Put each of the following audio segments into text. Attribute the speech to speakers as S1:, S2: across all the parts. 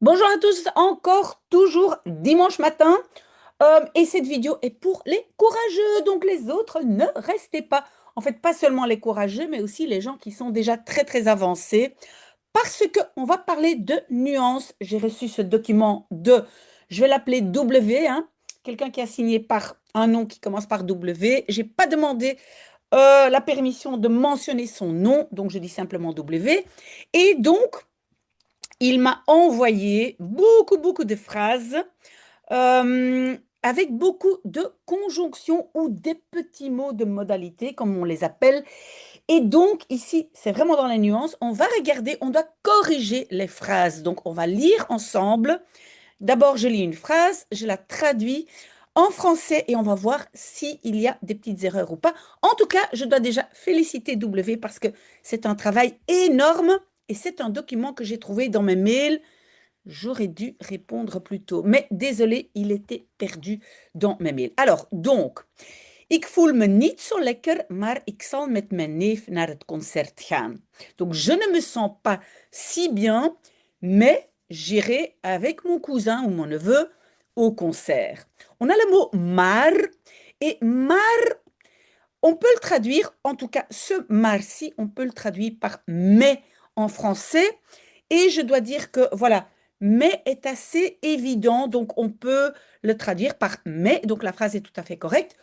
S1: Bonjour à tous, encore toujours dimanche matin. Et cette vidéo est pour les courageux, donc les autres ne restez pas. En fait, pas seulement les courageux, mais aussi les gens qui sont déjà très très avancés. Parce que on va parler de nuances. J'ai reçu ce document je vais l'appeler W, hein, quelqu'un qui a signé par un nom qui commence par W. J'ai pas demandé la permission de mentionner son nom, donc je dis simplement W. Et donc, il m'a envoyé beaucoup de phrases avec beaucoup de conjonctions ou des petits mots de modalité, comme on les appelle. Et donc, ici, c'est vraiment dans les nuances. On va regarder, on doit corriger les phrases. Donc, on va lire ensemble. D'abord, je lis une phrase, je la traduis en français et on va voir s'il y a des petites erreurs ou pas. En tout cas, je dois déjà féliciter W parce que c'est un travail énorme et c'est un document que j'ai trouvé dans mes mails. J'aurais dû répondre plus tôt, mais désolé, il était perdu dans mes mails. Alors, donc, ik voel me niet zo lekker, maar ik zal met mijn neef naar het concert gaan. Donc, je ne me sens pas si bien, mais j'irai avec mon cousin ou mon neveu au concert. On a le mot maar, et maar, on peut le traduire, en tout cas, ce maar-ci, on peut le traduire par mais en français. Et je dois dire que, voilà, mais est assez évident, donc on peut le traduire par mais, donc la phrase est tout à fait correcte.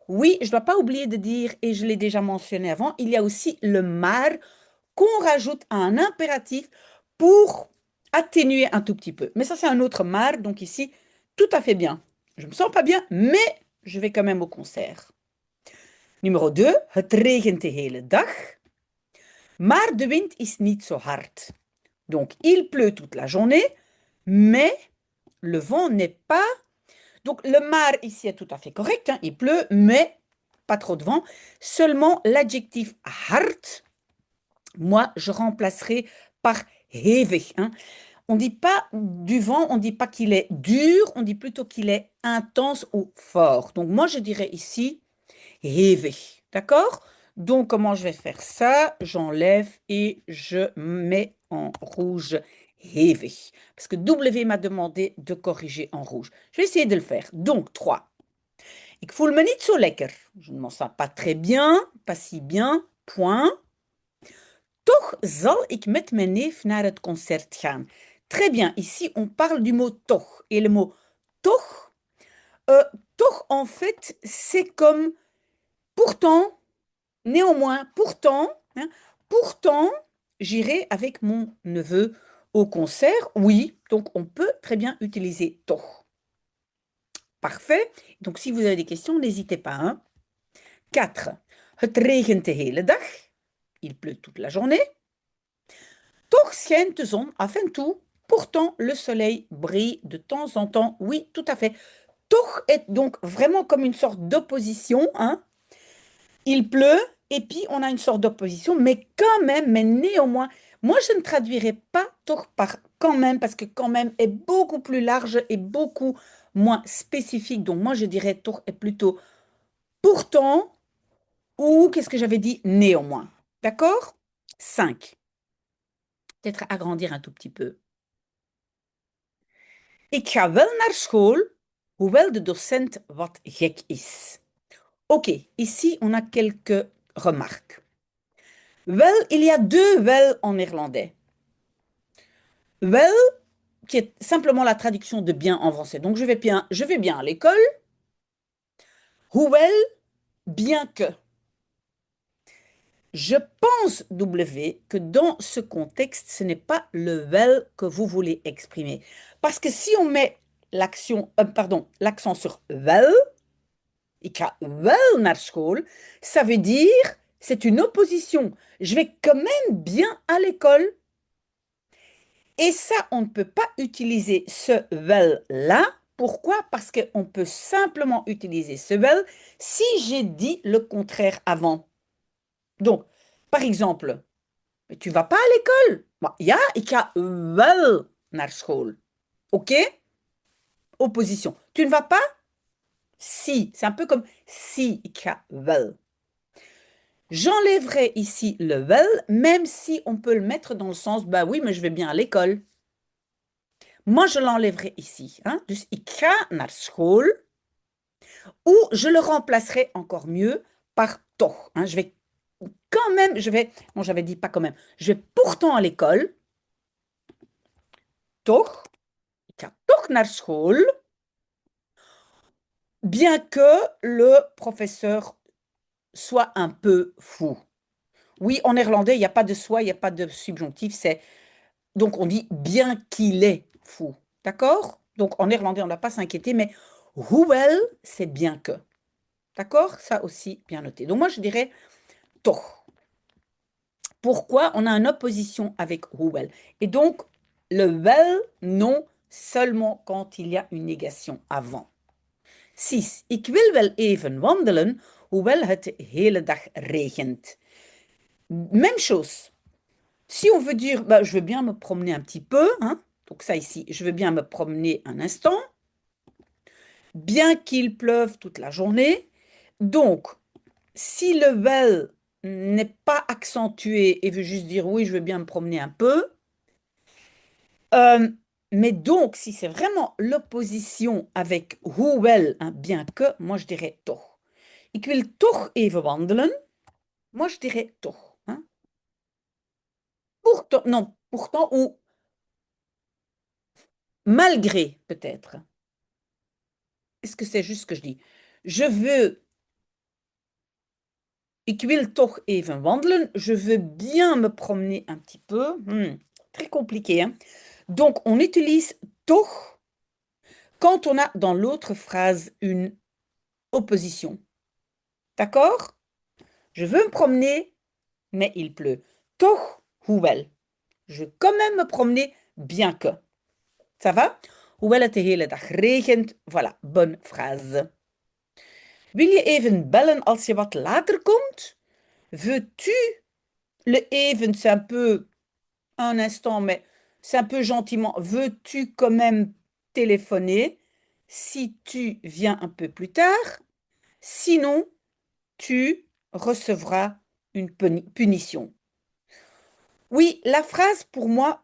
S1: Oui, je ne dois pas oublier de dire, et je l'ai déjà mentionné avant, il y a aussi le maar qu'on rajoute à un impératif pour atténuer un tout petit peu. Mais ça, c'est un autre maar, donc ici, tout à fait bien. Je me sens pas bien, mais je vais quand même au concert. Numéro 2, het regent de hele dag, maar de wind is niet zo hard. Donc, il pleut toute la journée, mais le vent n'est pas... Donc, le maar ici est tout à fait correct, hein, il pleut, mais pas trop de vent. Seulement l'adjectif hard, moi, je remplacerai par hevig, hein. On ne dit pas du vent, on ne dit pas qu'il est dur, on dit plutôt qu'il est intense ou fort. Donc, moi, je dirais ici hevig, d'accord? Donc, comment je vais faire ça? J'enlève et je mets en rouge hevig. Parce que W m'a demandé de corriger en rouge. Je vais essayer de le faire. Donc, 3. Ik voel me niet zo lekker. Je ne m'en sens pas très bien, pas si bien, point. Toch zal ik met mijn neef naar het concert gaan. Très bien, ici on parle du mot toch. Et le mot toch, toch en fait, c'est comme pourtant, néanmoins, pourtant, hein, pourtant, j'irai avec mon neveu au concert. Oui, donc on peut très bien utiliser toch. Parfait. Donc si vous avez des questions, n'hésitez pas, hein. 4. Het regent de hele dag. Il pleut toute la journée. Toch schijnt de zon af en toe. Pourtant, le soleil brille de temps en temps. Oui, tout à fait. Toch est donc vraiment comme une sorte d'opposition, hein. Il pleut et puis on a une sorte d'opposition, mais quand même, mais néanmoins, moi je ne traduirais pas toch par quand même parce que quand même est beaucoup plus large et beaucoup moins spécifique. Donc moi je dirais toch est plutôt pourtant ou qu'est-ce que j'avais dit néanmoins. D'accord? 5. Peut-être agrandir un tout petit peu. Ik ga wel naar school, hoewel de docent wat gek is. Ok, ici on a quelques remarques. Wel, il y a deux wel en néerlandais. Wel, qui est simplement la traduction de bien en français. Donc je vais bien à l'école. Hoewel, bien que. Je pense, W, que dans ce contexte, ce n'est pas le well que vous voulez exprimer. Parce que si on met l'accent sur wel, ik ga wel naar school, ça veut dire c'est une opposition. Je vais quand même bien à l'école. Et ça, on ne peut pas utiliser ce well-là. Pourquoi? Parce qu'on peut simplement utiliser ce well si j'ai dit le contraire avant. Donc, par exemple, tu vas pas à l'école. Ja, ik ga wel naar school. OK? Opposition. Tu ne vas pas? Si. C'est un peu comme si, ik ga wel. J'enlèverai ici le wel, même si on peut le mettre dans le sens, bah oui, mais je vais bien à l'école. Moi, je l'enlèverai ici. Hein. Dus ik ga naar school. Ou je le remplacerai encore mieux par toch. Hein. Je vais quand même, non, j'avais dit pas quand même, je vais pourtant à l'école. Toch. Ik ga toch naar school. Bien que le professeur soit un peu fou. Oui, en néerlandais, il n'y a pas de soit, il n'y a pas de subjonctif. Donc, on dit bien qu'il est fou. D'accord? Donc, en néerlandais, on ne doit pas s'inquiéter, mais hoewel, c'est bien que. D'accord? Ça aussi, bien noté. Donc, moi, je dirais toch. Pourquoi? On a une opposition avec hoewel. Et donc, le wel, non, seulement quand il y a une négation avant. 6. Ik wil wel even wandelen, hoewel het de hele dag regent. Même chose. Si on veut dire, bah, je veux bien me promener un petit peu, hein, donc ça ici, je veux bien me promener un instant, bien qu'il pleuve toute la journée. Donc, si le well n'est pas accentué et veut juste dire oui, je veux bien me promener un peu, euh, mais donc, si c'est vraiment l'opposition avec hoewel, hein, bien que, moi je dirais toch. Ik wil toch even wandelen. Moi je dirais toch. Hein. Pourtant, non, pourtant ou malgré peut-être. Est-ce que c'est juste ce que je dis? Je veux, ik wil toch even wandelen. Je veux bien me promener un petit peu. Très compliqué, hein? Donc, on utilise toch quand on a dans l'autre phrase une opposition. D'accord? Je veux me promener, mais il pleut. Toch, hoewel. Je veux quand même me promener, bien que. Ça va? Hoewel het de hele dag regent. Voilà, bonne phrase. Wil je even bellen als je wat later komt? Veux-tu le even, c'est un peu un instant, mais c'est un peu gentiment. Veux-tu quand même téléphoner si tu viens un peu plus tard? Sinon, tu recevras une punition. Oui, la phrase pour moi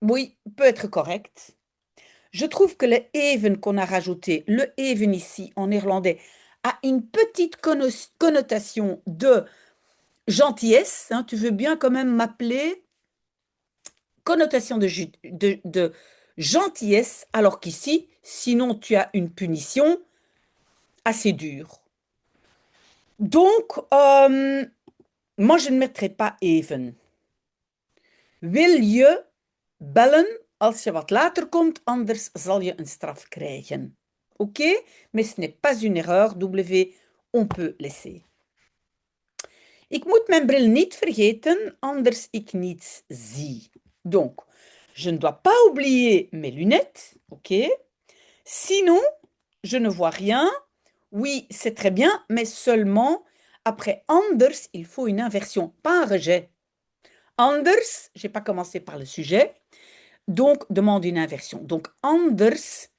S1: oui, peut être correcte. Je trouve que le even qu'on a rajouté, le even ici en néerlandais, a une petite connotation de gentillesse. Hein, tu veux bien quand même m'appeler connotation de gentillesse, alors qu'ici, sinon tu as une punition assez dure. Donc, moi je ne mettrai pas even. Wil je bellen als je wat later komt, anders zal je een straf krijgen. Oké? Mais ce n'est pas une erreur. W, on peut laisser. Ik moet mijn bril niet vergeten, anders ik niets zie. Donc, je ne dois pas oublier mes lunettes. Ok? Sinon, je ne vois rien. Oui, c'est très bien, mais seulement après anders, il faut une inversion, pas un rejet. Anders, je n'ai pas commencé par le sujet, donc demande une inversion. Donc anders,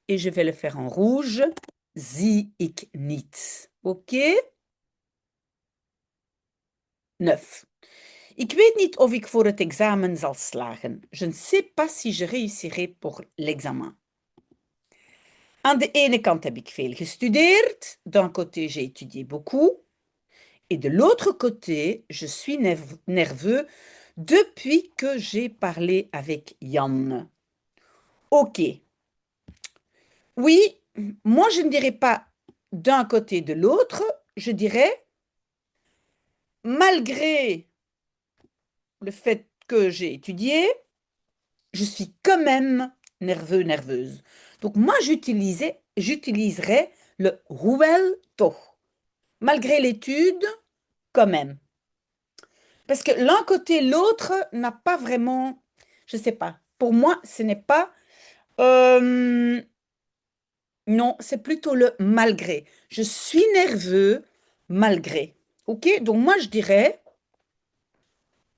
S1: et je vais le faire en rouge, zie ik niet. Ok? 9. Ik weet niet of ik voor het examen zal slagen. Je ne sais pas si je réussirai pour l'examen. Aan de ene kant heb ik veel gestudeerd. D'un côté, j'ai étudié beaucoup. Et de l'autre côté, je suis nerveux depuis que j'ai parlé avec Yann. Ok. Oui, moi je ne dirais pas d'un côté de l'autre, je dirais malgré le fait que j'ai étudié, je suis quand même nerveux, nerveuse. Donc moi j'utiliserais le hoewel toch. Malgré l'étude, quand même. Parce que l'un côté, l'autre n'a pas vraiment, je ne sais pas. Pour moi, ce n'est pas, non, c'est plutôt le malgré. Je suis nerveux malgré. Ok? Donc moi, je dirais,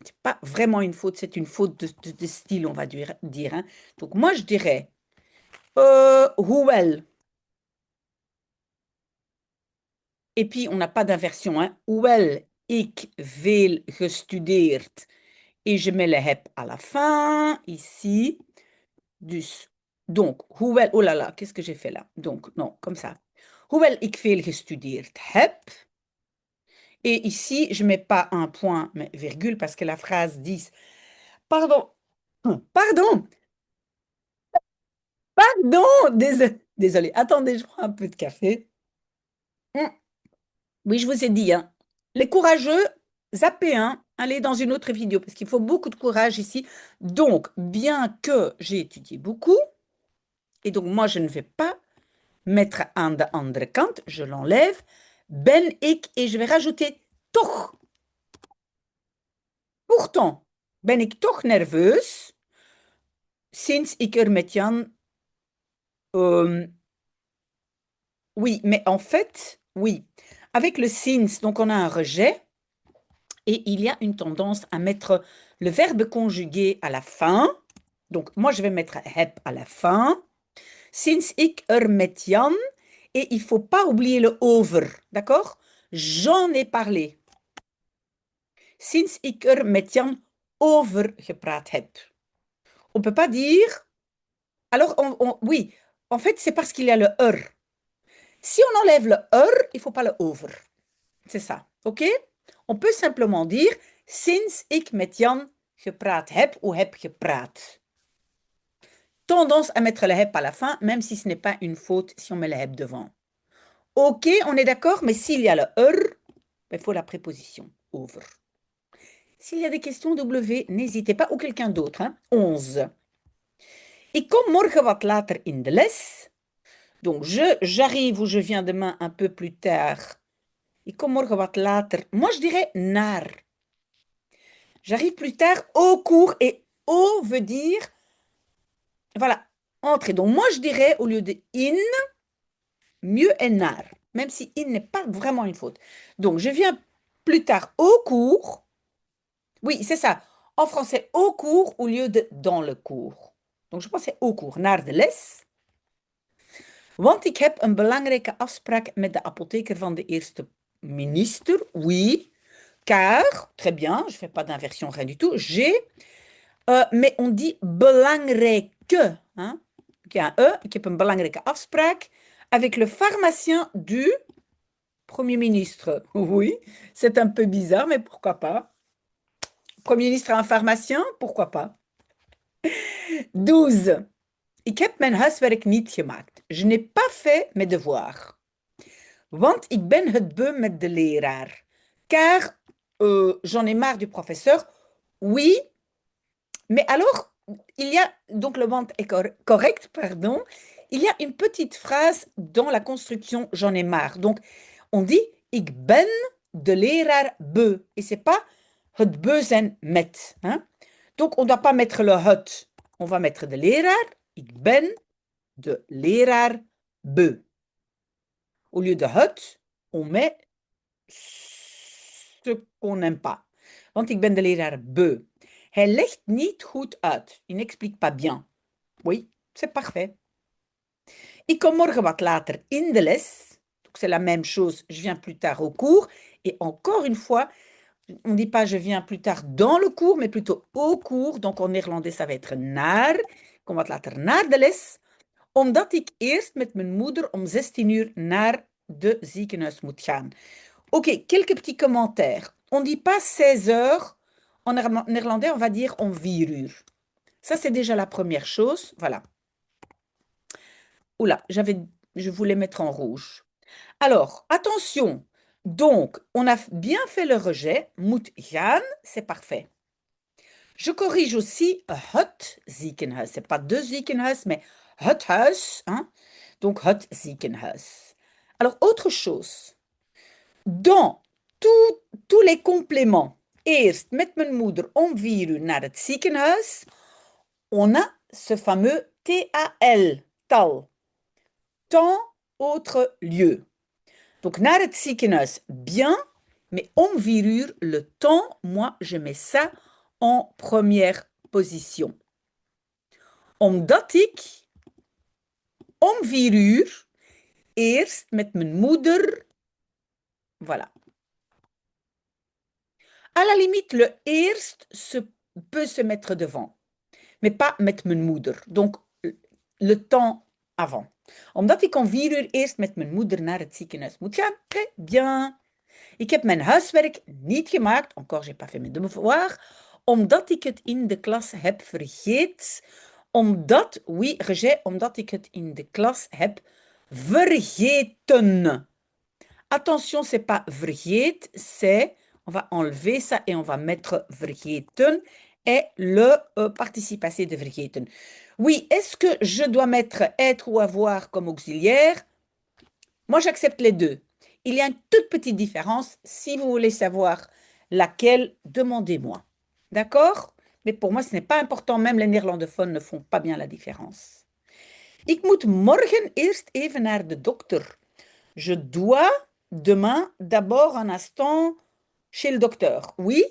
S1: c'est pas vraiment une faute, c'est une faute de style, on va dire. Hein. Donc moi, je dirais, hoewel. Et puis, on n'a pas d'inversion. Hein. Hoewel ik veel gestudeerd et je mets le heb à la fin, ici. Dus. Donc, hoewel, oh là là, qu'est-ce que j'ai fait là? Donc, non, comme ça. Hoewel ik veel gestudeerd heb. Et ici, je ne mets pas un point, mais virgule, parce que la phrase dit, pardon, pardon, pardon, désolé, attendez, je prends un peu de café. Hum, Oui, je vous ai dit, hein, les courageux, zappez un, allez dans une autre vidéo, parce qu'il faut beaucoup de courage ici. Donc, bien que j'ai étudié beaucoup, et donc moi, je ne vais pas mettre aan de andere kant, je l'enlève, ben ik, et je vais rajouter toch. Pourtant, ben ik toch nerveus sinds ik er met Jan. Oui, mais en fait, oui. Avec le since, donc on a un rejet et il y a une tendance à mettre le verbe conjugué à la fin. Donc moi, je vais mettre heb à la fin. Sinds ik er met Jan. Et il faut pas oublier le over, d'accord? J'en ai parlé. Sinds ik er met Jan over gepraat heb. On peut pas dire. Alors, oui, en fait, c'est parce qu'il y a le er. Si on enlève le er, il faut pas le over. C'est ça, ok? On peut simplement dire sinds ik met Jan gepraat heb ou heb gepraat. Tendance à mettre le heb à la fin, même si ce n'est pas une faute si on met le heb devant. Ok, on est d'accord, mais s'il y a le er, il faut la préposition over. S'il y a des questions W, n'hésitez pas, ou quelqu'un d'autre. Hein? 11. Ik kom morgen wat later in de les. Donc, j'arrive ou je viens demain un peu plus tard. Ik kom morgen wat later. Moi, je dirais naar. J'arrive plus tard au cours et au veut dire, voilà, entrer. Donc, moi, je dirais au lieu de in, mieux est naar. Même si in n'est pas vraiment une faute. Donc, je viens plus tard au cours. Oui, c'est ça. En français, au cours au lieu de dans le cours. Donc, je pense c'est au cours, naar de les. Want ik heb een belangrijke afspraak met de apotheker van de eerste minister. Oui, car, très bien, je ne fais pas d'inversion, rien du tout. J'ai, mais on dit belangrijke. Hein? Il y a un E, ik heb een belangrijke afspraak avec le pharmacien du Premier ministre. Oui, c'est un peu bizarre, mais pourquoi pas? Premier ministre a un pharmacien, pourquoi pas? 12. Ik heb mijn huiswerk niet gemaakt. Je n'ai pas fait mes devoirs. Want ik ben het beu met de leraar. Car j'en ai marre du professeur. Oui, mais alors, il y a, donc le want est correct, pardon. Il y a une petite phrase dans la construction j'en ai marre. Donc, on dit ik ben de leraar beu. Et c'est pas het beu zijn met. Hein? Donc, on ne doit pas mettre le het. On va mettre de leraar. Ik ben de leraar beu. Au lieu de het, on met ce qu'on n'aime pas. Want ik ben de leraar beu. Hij legt niet goed uit. Il n'explique pas bien. Oui, c'est parfait. Ik kom morgen wat later in de les. Donc c'est la même chose, je viens plus tard au cours. Et encore une fois, on ne dit pas je viens plus tard dans le cours, mais plutôt au cours. Donc en néerlandais, ça va être naar. Ik kom wat later naar de les. Omdat ik eerst met mijn moeder om 16 uur naar de ziekenhuis moet gaan. Ok, quelques petits commentaires. On ne dit pas 16 heures. En néerlandais, on va dire om 4 uur. Ça, c'est déjà la première chose. Voilà. Oula, je voulais mettre en rouge. Alors, attention. Donc, on a bien fait le rejet. Moet gaan, c'est parfait. Je corrige aussi het ziekenhuis. C'est pas de ziekenhuis, mais het huis. Hein? Donc, het ziekenhuis. Alors, autre chose. Dans tous les compléments, eerst met mijn moeder om 4 uur naar het ziekenhuis, on a ce fameux TAL, tal. Temps, autre lieu. Donc, naar het ziekenhuis, bien, mais om 4 uur, le temps, moi, je mets ça en première position. Omdat ik om 4 uur eerst met mijn moeder, voilà. À la limite, le eerst peut se mettre devant, mais pas met mijn moeder. Donc, le temps avant. Omdat ik om 4 uur eerst met mijn moeder naar het ziekenhuis moet gaan. Très bien. Ik heb mijn huiswerk niet gemaakt. Encore, j'ai pas fait mes devoirs. Omdat ik het in de klas heb vergeten. Omdat, oui, rejet, omdat ik het in de klas heb vergeten. Attention, c'est pas vergeet, c'est, on va enlever ça et on va mettre vergeten et le participe passé de vergeten. Oui, est-ce que je dois mettre être ou avoir comme auxiliaire? Moi, j'accepte les deux. Il y a une toute petite différence. Si vous voulez savoir laquelle, demandez-moi. D'accord? Mais pour moi, ce n'est pas important. Même les néerlandophones ne font pas bien la différence. Ik moet morgen eerst even naar de dokter. Je dois demain d'abord un instant chez le docteur. Oui,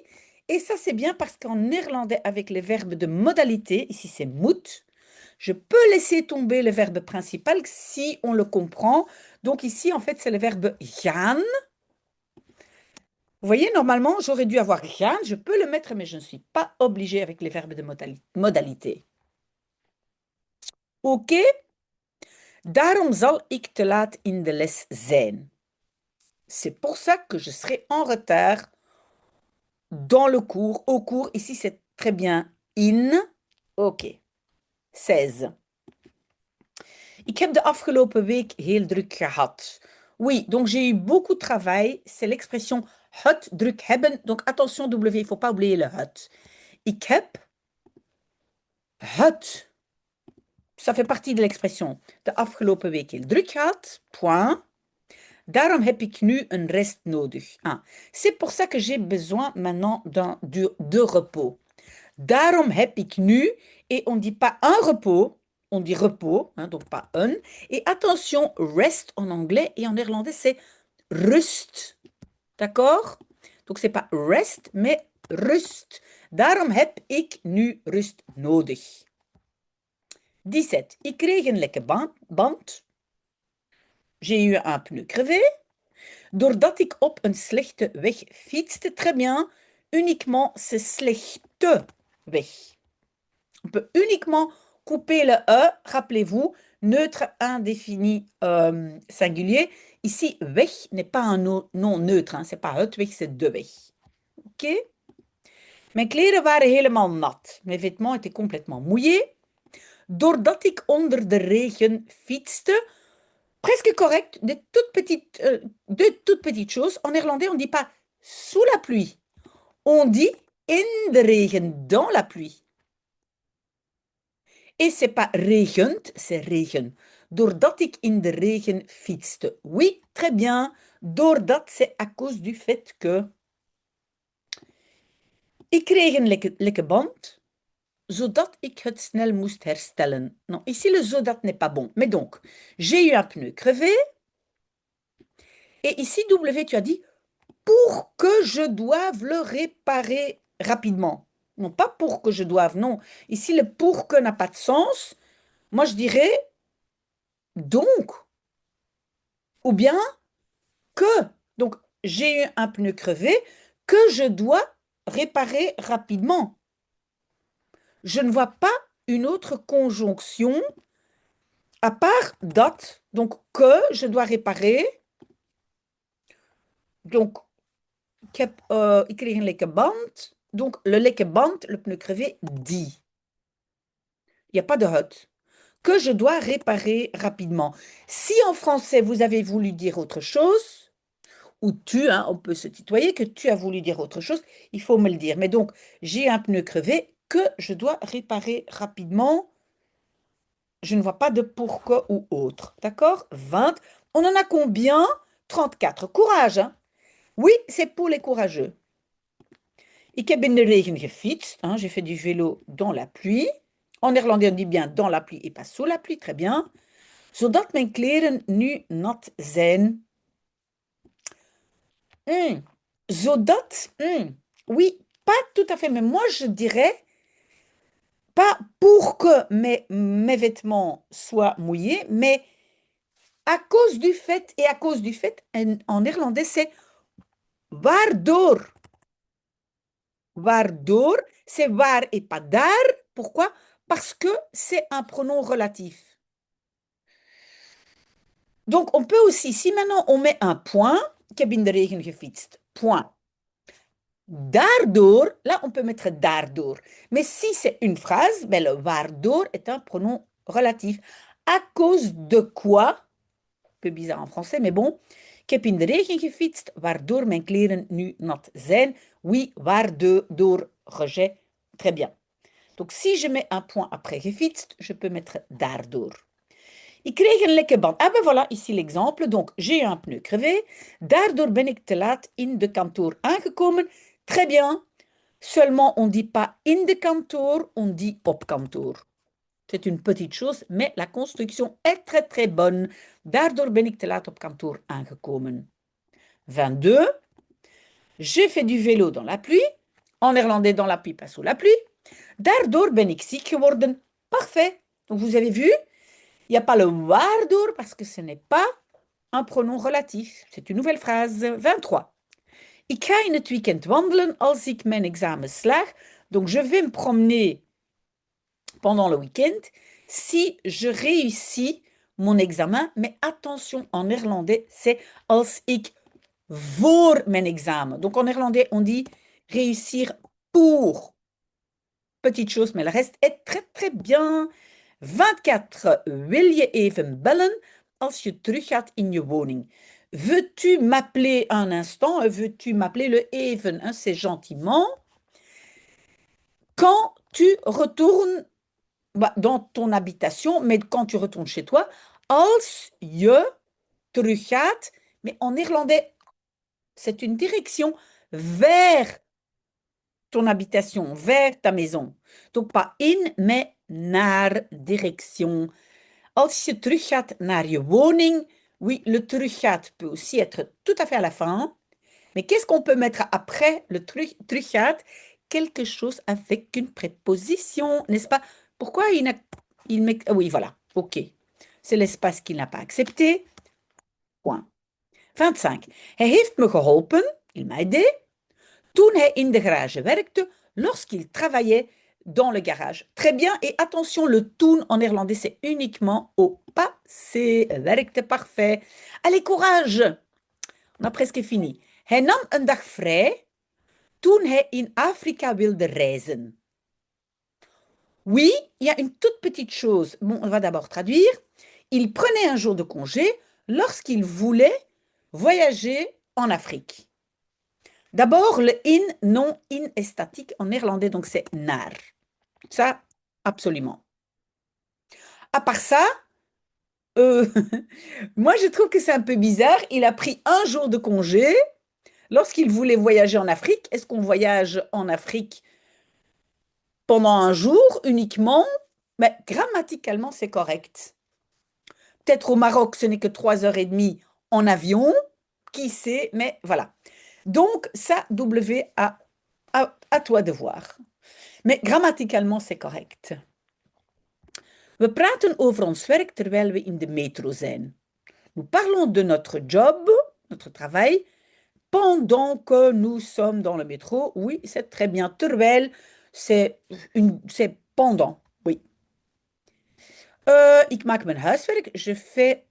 S1: et ça c'est bien parce qu'en néerlandais avec les verbes de modalité, ici c'est moet, je peux laisser tomber le verbe principal si on le comprend. Donc ici en fait c'est le verbe gaan. Vous voyez, normalement j'aurais dû avoir gaan, je peux le mettre mais je ne suis pas obligée avec les verbes de modalité. Ok? Daarom zal ik te laat in de les zijn. C'est pour ça que je serai en retard dans le cours, au cours. Ici, c'est très bien in. Ok. 16. Ik heb de afgelopen week heel druk gehad. Oui, donc j'ai eu beaucoup de travail. C'est l'expression het druk hebben. Donc attention W, il ne faut pas oublier le het. Ik heb het. Ça fait partie de l'expression. De afgelopen week heel druk gehad. Point. Daarom heb ik nu een rest nodig. Ah, c'est pour ça que j'ai besoin maintenant de repos. Daarom heb ik nu, et on ne dit pas un repos, on dit repos, hein, donc pas un. Et attention, rest en anglais et en néerlandais, c'est rust. D'accord? Donc c'est pas rest, mais rust. Daarom heb ik nu rust nodig. 17. Ik kreeg een lekke band. J'ai eu un pneu crevé. Doordat ik op een slechte weg fietste, très bien, uniquement c'est slechte weg. On peut uniquement couper le E, rappelez-vous, neutre indéfini singulier. Ici, weg n'est pas un nom neutre, hein, c'est pas het weg, c'est de weg. Ok? Mijn kleren waren helemaal nat. Mes vêtements étaient complètement mouillés. Doordat ik onder de regen fietste, presque correct, de toutes petites choses. En néerlandais, on ne dit pas sous la pluie. On dit in de regen, dans la pluie. Et c'est pas regent, c'est regen. Doordat ik in de regen fietste. Oui, très bien. Doordat, c'est à cause du fait que. Ik kreeg een lekke band, zodat ik het snel moest herstellen. Non, ici le zodat n'est pas bon. Mais donc, j'ai eu un pneu crevé. Et ici, W, tu as dit pour que je doive le réparer rapidement. Non, pas pour que je doive, non. Ici, le pour que n'a pas de sens. Moi, je dirais donc. Ou bien que. Donc, j'ai eu un pneu crevé que je dois réparer rapidement. Je ne vois pas une autre conjonction à part dat. Donc, que je dois réparer. Donc, ik kreeg een lekke band. Donc, le lekke band, le pneu crevé, dit. Il n'y a pas de het. Que je dois réparer rapidement. Si en français, vous avez voulu dire autre chose, ou tu, hein, on peut se tutoyer, que tu as voulu dire autre chose, il faut me le dire. Mais donc, j'ai un pneu crevé que je dois réparer rapidement. Je ne vois pas de pourquoi ou autre. D'accord? 20. On en a combien? 34. Courage, hein? Oui, c'est pour les courageux. Ik heb in de regen gefietst. Hein, j'ai fait du vélo dans la pluie. En néerlandais, on dit bien dans la pluie et pas sous la pluie. Très bien. Zodat mijn kleren nu nat zijn. Zodat, oui, pas tout à fait, mais moi je dirais pas pour que mes vêtements soient mouillés, mais à cause du fait, et à cause du fait, en néerlandais c'est waardoor. Waardoor, c'est waar et pas daar. Pourquoi? Parce que c'est un pronom relatif. Donc, on peut aussi, si maintenant on met un point, ik heb in de regen gefietst, point. Daardoor, là, on peut mettre daardoor. Mais si c'est une phrase, ben, le waardoor est un pronom relatif. À cause de quoi, un peu bizarre en français, mais bon, ik heb in de regen gefietst, waardoor mijn kleren nu nat zijn. Oui, waardoor rejet. Très bien. Donc, si je mets un point après gefietst, je peux mettre daardoor. Ik kreeg een lekke band. Ah ben voilà, ici l'exemple. Donc, j'ai un pneu crevé. Daardoor ben ik te laat in de kantoor aangekomen. Très bien. Seulement, on ne dit pas in de kantoor, on dit op kantoor. C'est une petite chose, mais la construction est très très bonne. Daardoor ben ik te laat op kantoor aangekomen. 22. J'ai fait du vélo dans la pluie. En néerlandais, dans la pluie, pas sous la pluie. Daardoor ben ik ziek geworden. Parfait. Donc, vous avez vu, il n'y a pas le waardoor parce que ce n'est pas un pronom relatif. C'est une nouvelle phrase. 23. Ik ga in het weekend wandelen als ik mijn examen slaag. Donc, je vais me promener pendant le week-end si je réussis mon examen. Mais attention, en néerlandais, c'est als ik voor mijn examen. Donc, en néerlandais, on dit réussir pour. Petite chose, mais le reste est très, très bien. 24. Wil je even bellen als je teruggaat in je woning? Veux-tu m'appeler un instant? Veux-tu m'appeler le even? Hein, c'est gentiment. Quand tu retournes dans ton habitation, mais quand tu retournes chez toi, als je teruggaat, mais en néerlandais, c'est une direction vers ton habitation, vers ta maison. Donc pas in, mais naar, direction. Als je teruggaat naar je woning, oui, le teruggaat peut aussi être tout à fait à la fin. Mais qu'est-ce qu'on peut mettre après le teruggaat? Quelque chose avec une préposition, n'est-ce pas? Pourquoi il met... Oui, voilà, ok. C'est l'espace qu'il n'a pas accepté. Point. 25. Hij heeft me geholpen, il m'a aidé, toen hij in de garage werkte, lorsqu'il travaillait dans le garage. Très bien, et attention, le toen en néerlandais, c'est uniquement au passé. Werkte parfait. Allez, courage! On a presque fini. Hij nam een dag vrij toen hij in Afrika wilde reizen. Oui, il y a une toute petite chose. Bon, on va d'abord traduire. Il prenait un jour de congé lorsqu'il voulait voyager en Afrique. D'abord, le in, non, in est statique en néerlandais, donc c'est naar. Ça, absolument. À part ça, moi je trouve que c'est un peu bizarre. Il a pris un jour de congé lorsqu'il voulait voyager en Afrique. Est-ce qu'on voyage en Afrique pendant un jour uniquement? Mais grammaticalement, c'est correct. Peut-être au Maroc, ce n'est que 3 heures et demie en avion. Qui sait? Mais voilà. Donc, ça, W, à toi de voir. Mais grammaticalement, c'est correct. We praten over ons werk terwijl we in de metro zijn. Nous parlons de notre job, notre travail, pendant que nous sommes dans le métro. Oui, c'est très bien. Terwijl, c'est pendant. Oui. Ik maak mijn huiswerk. Je fais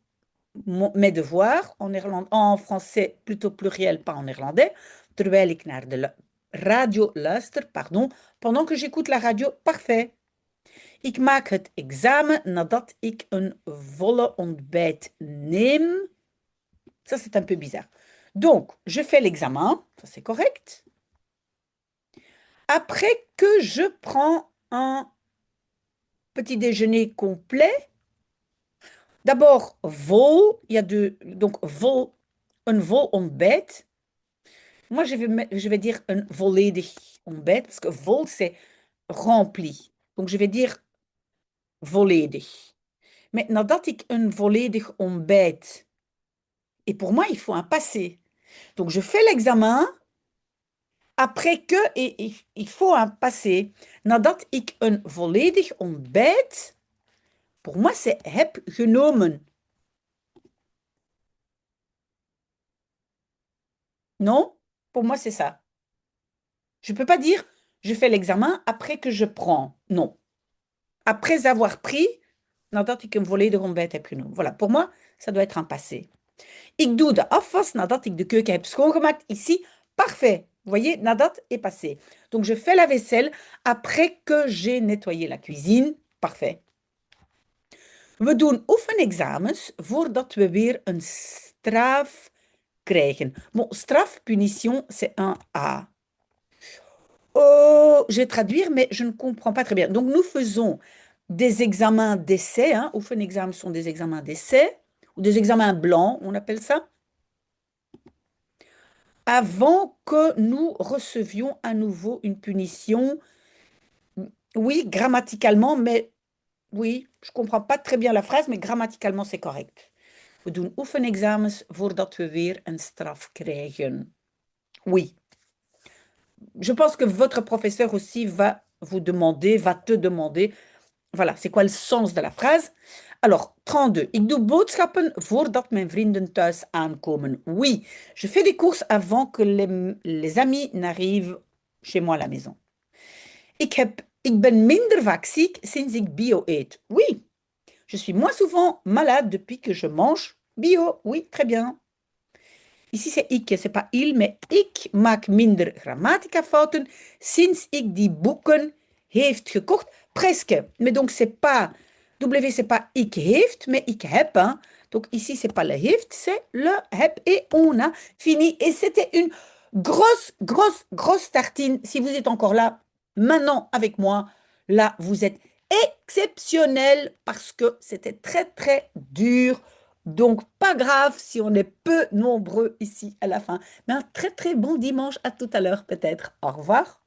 S1: mes devoirs en français plutôt pluriel, pas en néerlandais. Terwijl ik naar de radio luister, pardon, pendant que j'écoute la radio, parfait. Ik maak het examen nadat ik een volle ontbijt neem. Ça, c'est un peu bizarre. Donc, je fais l'examen, ça c'est correct. Après que je prends un petit déjeuner complet, d'abord, vol, il y a donc vol, een vol ontbijt. Moi, je vais dire een volledig ontbijt, parce que vol, c'est rempli. Donc, je vais dire volledig. Mais nadat ik een volledig ontbijt, et pour moi, il faut un passé. Donc, je fais l'examen, après que, et il faut un passé. Nadat ik een volledig ontbijt, pour moi, c'est heb genomen. Non? Pour moi, c'est ça. Je ne peux pas dire je fais l'examen après que je prends. Non. Après avoir pris, nadat ik een volledig ontbijt heb genomen. Voilà, pour moi, ça doit être un passé. Ik doe de afwas nadat ik de keuken heb schoongemaakt. Ici, parfait. Vous voyez, nadat est passé. Donc, je fais la vaisselle après que j'ai nettoyé la cuisine. Parfait. We doen oefenexamens voordat we weer een straf krijgen. Bon, straf, punition, c'est un A. Oh, je vais traduire, mais je ne comprends pas très bien. Donc, nous faisons des examens d'essai. Hein. Oefenexamens sont des examens d'essai, ou des examens blancs, on appelle ça, avant que nous recevions à nouveau une punition. Oui, grammaticalement, mais oui, je ne comprends pas très bien la phrase, mais grammaticalement, c'est correct. We doen oefenexamens voordat we weer een straf krijgen. Oui. Je pense que votre professeur aussi va vous demander, va te demander, voilà, c'est quoi le sens de la phrase. Alors, 32. Ik doe boodschappen voordat mijn vrienden thuis aankomen. Oui, je fais des courses avant que les amis n'arrivent chez moi à la maison. Ik ben minder vaak ziek sinds ik bio eet. Oui, je suis moins souvent malade depuis que je mange bio. Oui, très bien. Ici, c'est ik, c'est pas il, mais ik maak minder grammaticafouten sinds ik die boeken heeft gekocht. Presque. Mais donc, c'est pas, W, c'est pas ik heeft, mais ik heb. Hein. Donc, ici, c'est pas le heeft, c'est le heb et on a fini. Et c'était une grosse tartine. Si vous êtes encore là, maintenant avec moi, là, vous êtes exceptionnel parce que c'était très dur. Donc, pas grave si on est peu nombreux ici à la fin. Mais un très bon dimanche à tout à l'heure peut-être. Au revoir.